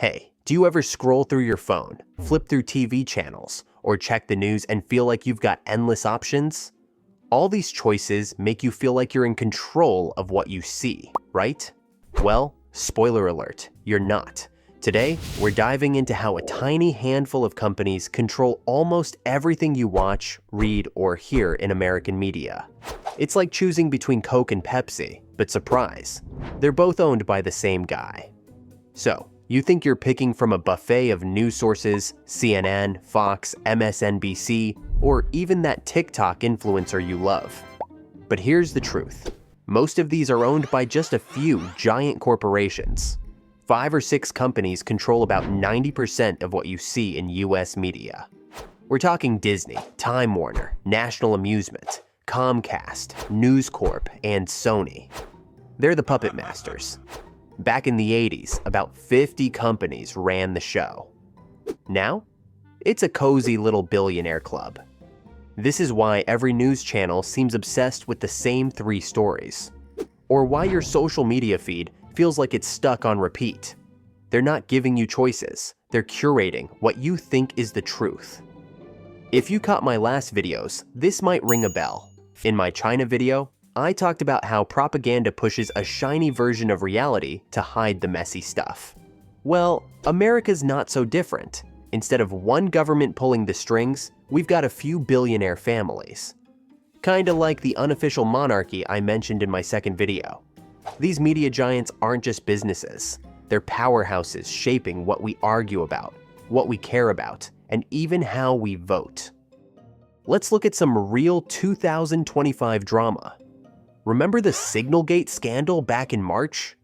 Hey, do you ever scroll through your phone, flip through TV channels, or check the news and feel like you've got endless options? All these choices make you feel like you're in control of what you see, right? Well, spoiler alert, you're not. Today, we're diving into how a tiny handful of companies control almost everything you watch, read, or hear in American media. It's like choosing between Coke and Pepsi, but surprise, they're both owned by the same guy. So, you think you're picking from a buffet of news sources, CNN, Fox, MSNBC, or even that TikTok influencer you love. But here's the truth. Most of these are owned by just a few giant corporations. 5 or 6 companies control about 90% of what you see in US media. We're talking Disney, Time Warner, National Amusements, Comcast, News Corp, and Sony. They're the puppet masters. Back in the 80s, about 50 companies ran the show. Now, it's a cozy little billionaire club. This is why every news channel seems obsessed with the same 3 stories. Or why your social media feed feels like it's stuck on repeat. They're not giving you choices, they're curating what you think is the truth. If you caught my last videos, this might ring a bell. In my China video, I talked about how propaganda pushes a shiny version of reality to hide the messy stuff. Well, America's not so different. Instead of one government pulling the strings, we've got a few billionaire families. Kinda like the unofficial monarchy I mentioned in my second video. These media giants aren't just businesses. They're powerhouses shaping what we argue about, what we care about, and even how we vote. Let's look at some real 2025 drama. Remember the Signalgate scandal back in March?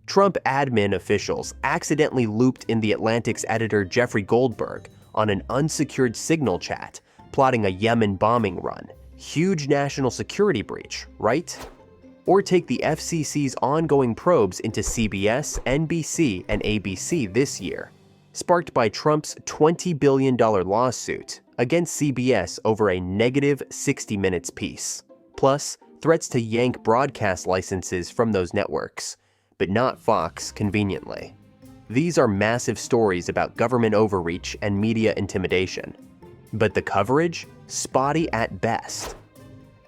Trump admin officials accidentally looped in the Atlantic's editor Jeffrey Goldberg on an unsecured Signal chat, plotting a Yemen bombing run. Huge national security breach, right? Or take the FCC's ongoing probes into CBS, NBC, and ABC this year, sparked by Trump's $20 billion lawsuit against CBS over a negative 60 Minutes piece. Plus, threats to yank broadcast licenses from those networks, but not Fox, conveniently. These are massive stories about government overreach and media intimidation. But the coverage? Spotty at best.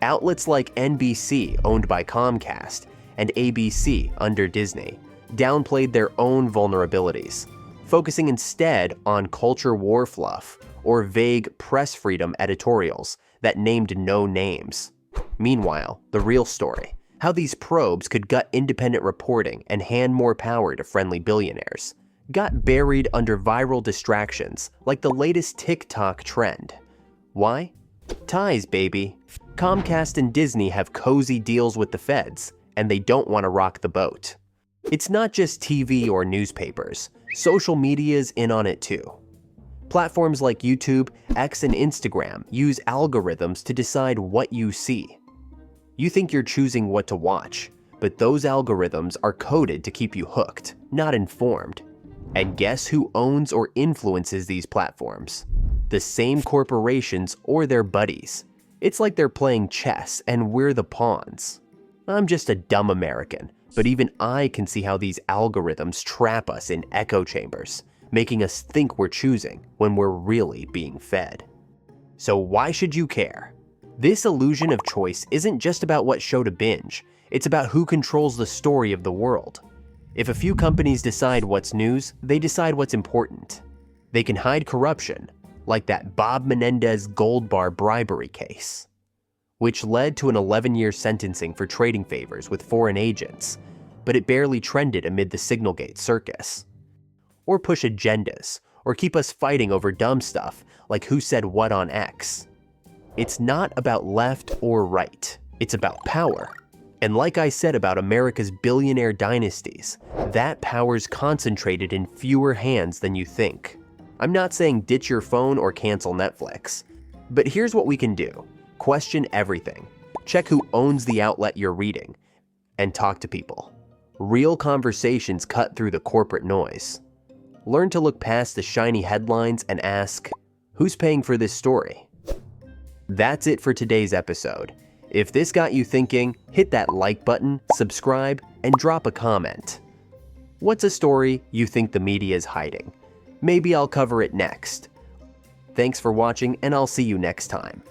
Outlets like NBC, owned by Comcast, and ABC, under Disney, downplayed their own vulnerabilities, focusing instead on culture war fluff or vague press freedom editorials that named no names. Meanwhile, the real story, how these probes could gut independent reporting and hand more power to friendly billionaires, got buried under viral distractions like the latest TikTok trend. Why? Ties, baby. Comcast and Disney have cozy deals with the feds, and they don't want to rock the boat. It's not just TV or newspapers. Social media's in on it too. Platforms like YouTube, X, and Instagram use algorithms to decide what you see. You think you're choosing what to watch, but those algorithms are coded to keep you hooked, not informed. And guess who owns or influences these platforms? The same corporations or their buddies. It's like they're playing chess and we're the pawns. I'm just a dumb American, but even I can see how these algorithms trap us in echo chambers, making us think we're choosing when we're really being fed. So why should you care? This illusion of choice isn't just about what show to binge, it's about who controls the story of the world. If a few companies decide what's news, they decide what's important. They can hide corruption, like that Bob Menendez gold bar bribery case, which led to an 11-year sentencing for trading favors with foreign agents, but it barely trended amid the Signalgate circus. Or push agendas, or keep us fighting over dumb stuff like who said what on X. It's not about left or right, it's about power. And like I said about America's billionaire dynasties, that power's concentrated in fewer hands than you think. I'm not saying ditch your phone or cancel Netflix, but here's what we can do. Question everything. Check who owns the outlet you're reading, and talk to people. Real conversations cut through the corporate noise. Learn to look past the shiny headlines and ask, who's paying for this story? That's it for today's episode. If this got you thinking, hit that like button, subscribe, and drop a comment. What's a story you think the media is hiding? Maybe I'll cover it next. Thanks for watching, and I'll see you next time.